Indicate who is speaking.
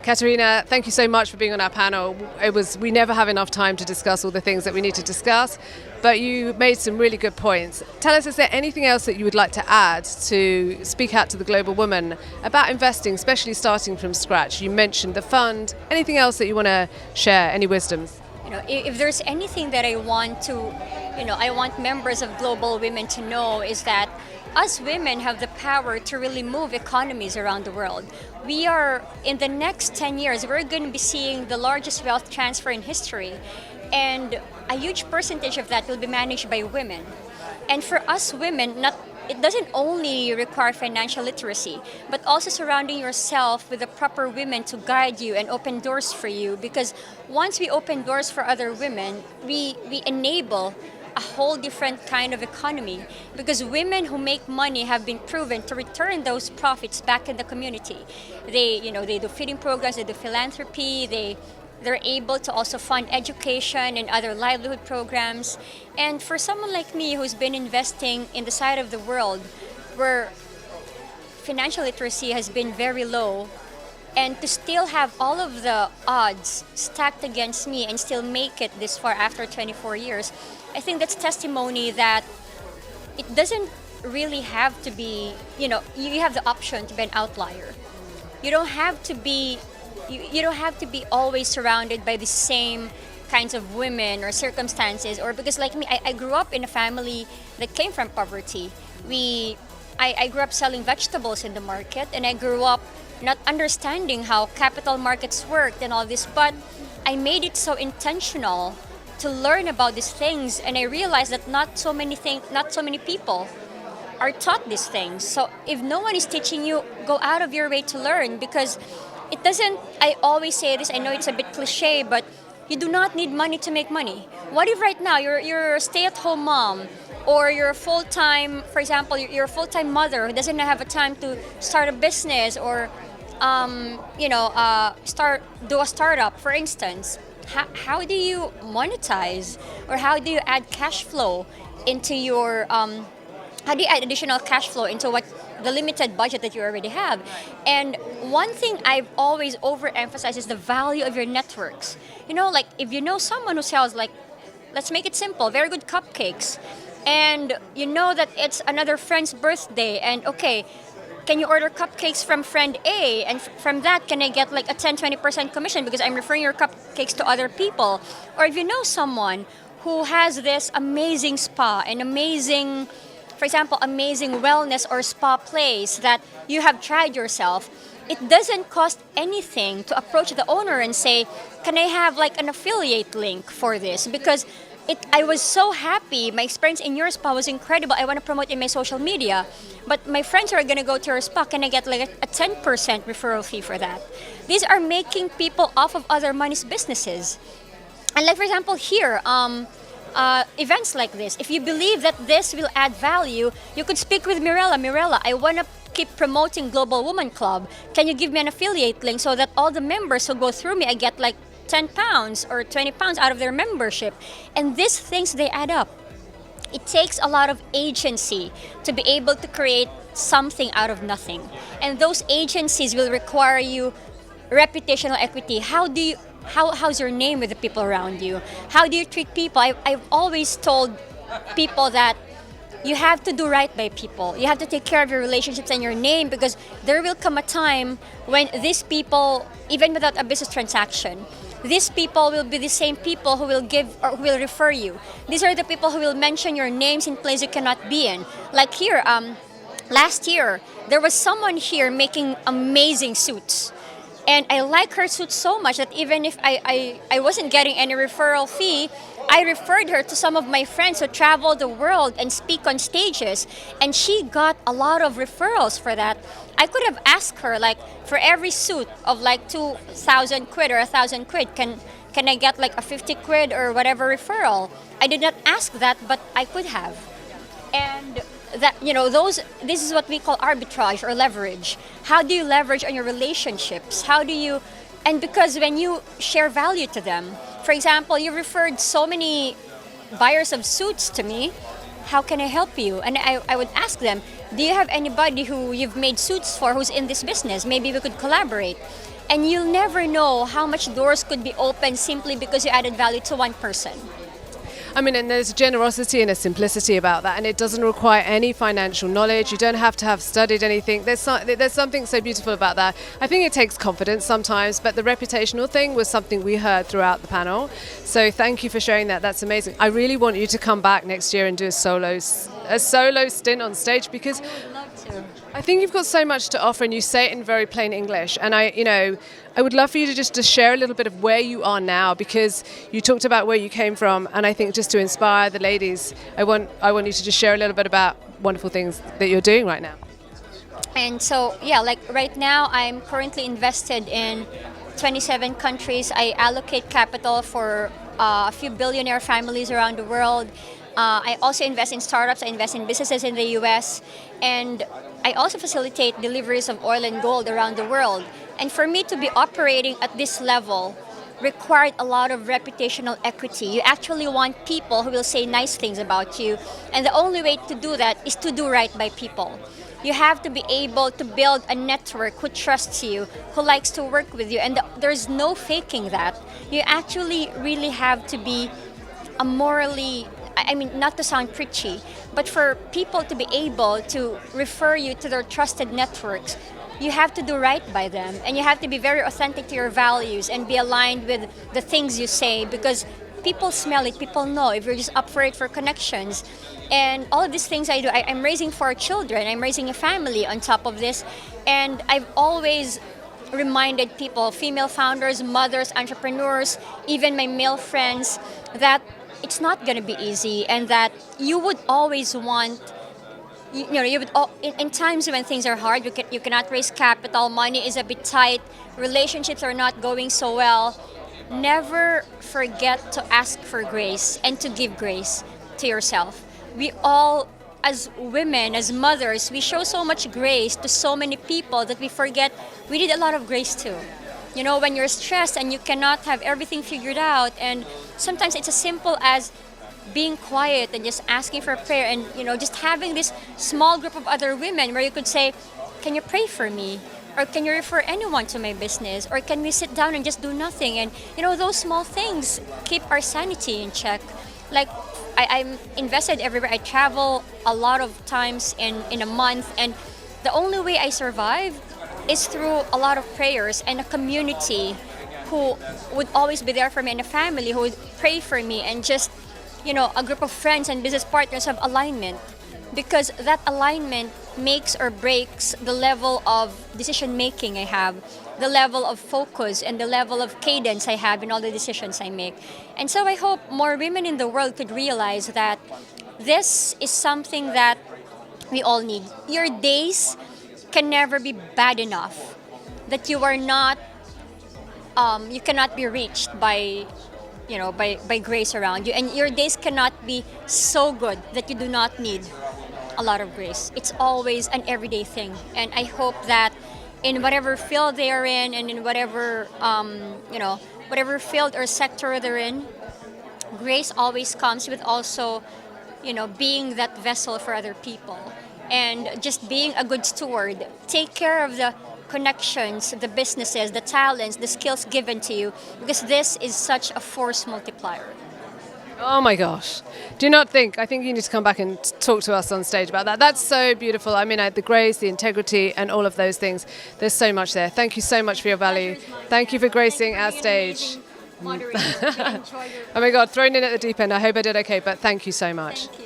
Speaker 1: Katerina, thank you so much for being on our panel. We never have enough time to discuss all the things that we need to discuss, but you made some really good points. Tell us, is there anything else that you would like to add to speak out to the global woman about investing, especially starting from scratch? You mentioned the fund. Anything else that you want to share? Any wisdoms?
Speaker 2: If there's anything that I want members of global women to know is that us women have the power to really move economies around the world. We are, in the next 10 years, we're going to be seeing the largest wealth transfer in history. And a huge percentage of that will be managed by women. And for us women, it doesn't only require financial literacy, but also surrounding yourself with the proper women to guide you and open doors for you. Because once we open doors for other women, we enable a whole different kind of economy, because women who make money have been proven to return those profits back in the community. They do feeding programs, they do philanthropy, they're able to also fund education and other livelihood programs. And for someone like me who's been investing in the side of the world where financial literacy has been very low, and to still have all of the odds stacked against me and still make it this far after 24 years, I think that's testimony that it doesn't really have to be, you have the option to be an outlier. You don't have to be you don't have to be always surrounded by the same kinds of women or circumstances, or because like me, I grew up in a family that came from poverty. I grew up selling vegetables in the market, and I grew up not understanding how capital markets worked and all this, but I made it so intentional to learn about these things, and I realized that not so many people are taught these things. So if no one is teaching you, go out of your way to learn, because it doesn't, I always say this, I know it's a bit cliche, but you do not need money to make money. What if right now you're a stay-at-home mom, or you're a full-time, for example, you're a full-time mother who doesn't have a time to start a business or do a startup, for instance. How do you monetize, or how do you add cash flow into your how do you add additional cash flow into the limited budget that you already have? And one thing I've always overemphasized is the value of your networks. Like if you know someone who sells, like, let's make it simple, very good cupcakes, and you know that it's another friend's birthday, and okay, can you order cupcakes from friend A, and from that can I get like a 10-20% commission because I'm referring your cupcakes to other people? Or if you know someone who has this amazing spa and amazing wellness or spa place that you have tried yourself, it doesn't cost anything to approach the owner and say, can I have like an affiliate link for this? Because I was so happy. My experience in your spa was incredible. I want to promote in my social media. But my friends are going to go to your spa. Can I get like a 10% referral fee for that? These are making people off of other money's businesses. And like, for example, here, events like this, if you believe that this will add value, you could speak with Mirella. Mirella, I want to keep promoting Global Woman Club. Can you give me an affiliate link so that all the members who go through me, I get like 10 pounds or 20 pounds out of their membership? And these things, they add up. It takes a lot of agency to be able to create something out of nothing. And those agencies will require you reputational equity. How's your name with the people around you? How do you treat people? I've always told people that you have to do right by people. You have to take care of your relationships and your name, because there will come a time when these people, even without a business transaction, these people will be the same people who will give or who will refer you. These are the people who will mention your names in places you cannot be in. Like here, last year, there was someone here making amazing suits. And I like her suit so much that even if I wasn't getting any referral fee, I referred her to some of my friends who travel the world and speak on stages. And she got a lot of referrals for that. I could have asked her, like, for every suit of like 2,000 quid or 1,000 quid, can I get like a 50 quid or whatever referral? I did not ask that, but I could have. And that, this is what we call arbitrage or leverage. How do you leverage on your relationships? And because when you share value to them, for example, you referred so many buyers of suits to me, how can I help you? And I would ask them, Do you have anybody who you've made suits for who's in this business? Maybe we could collaborate. And you'll never know how much doors could be opened simply because you added value to one person.
Speaker 1: I mean, and there's a generosity and a simplicity about that, and it doesn't require any financial knowledge. You don't have to have studied anything. There's something so beautiful about that. I think it takes confidence sometimes, but the reputational thing was something we heard throughout the panel. So thank you for sharing that. That's amazing. I really want you to come back next year and do a solo stint on stage, because
Speaker 2: I would love to.
Speaker 1: I think you've got so much to offer, and you say it in very plain English. And I would love for you to just to share a little bit of where you are now, because you talked about where you came from, and I think just to inspire the ladies, I want you to just share a little bit about wonderful things that you're doing right now.
Speaker 2: And so, yeah, like right now, I'm currently invested in 27 countries. I allocate capital for a few billionaire families around the world. I also invest in startups. I invest in businesses in the US. And I also facilitate deliveries of oil and gold around the world. And for me to be operating at this level required a lot of reputational equity. You actually want people who will say nice things about you. And the only way to do that is to do right by people. You have to be able to build a network who trusts you, who likes to work with you. And there's no faking that. You actually really have to be a morally, I mean, not to sound preachy, but for people to be able to refer you to their trusted networks, you have to do right by them, and you have to be very authentic to your values and be aligned with the things you say, because people smell it, people know if you're just up for it for connections. And all of these things I do, I'm raising 4 children, I'm raising a family on top of this, and I've always reminded people, female founders, mothers, entrepreneurs, even my male friends, that it's not going to be easy, and that you would always want, you would, in times when things are hard, you cannot raise capital, money is a bit tight, relationships are not going so well, never forget to ask for grace and to give grace to yourself. We all, as women, as mothers, we show so much grace to so many people that we forget we need a lot of grace too. You know, when you're stressed and you cannot have everything figured out, and sometimes it's as simple as being quiet and just asking for prayer, and just having this small group of other women where you could say, can you pray for me? Or can you refer anyone to my business? Or can we sit down and just do nothing? And those small things keep our sanity in check. Like, I'm invested everywhere. I travel a lot of times in a month, and the only way I survive is through a lot of prayers and a community who would always be there for me, and a family who would pray for me, and just a group of friends and business partners have alignment, because that alignment makes or breaks the level of decision making I have, the level of focus and the level of cadence I have in all the decisions I make. And so I hope more women in the world could realize that this is something that we all need. Your days can never be bad enough that you are not, you cannot be reached by by grace around you, and your days cannot be so good that you do not need a lot of grace. It's always an everyday thing, and I hope that in whatever field they are in, and in whatever whatever field or sector they're in, grace always comes with also being that vessel for other people, and just being a good steward. Take care of the connections, the businesses, the talents, the skills given to you, because this is such a force multiplier.
Speaker 1: Oh my gosh. Do you not think, I think you need to come back and talk to us on stage about that. That's so beautiful. I mean, the grace, the integrity, and all of those things. There's so much there. Thank you so much for your value. Thank you for gracing our stage. Oh my God, thrown in at the deep end. I hope I did okay, but thank you so much.
Speaker 2: Thank you.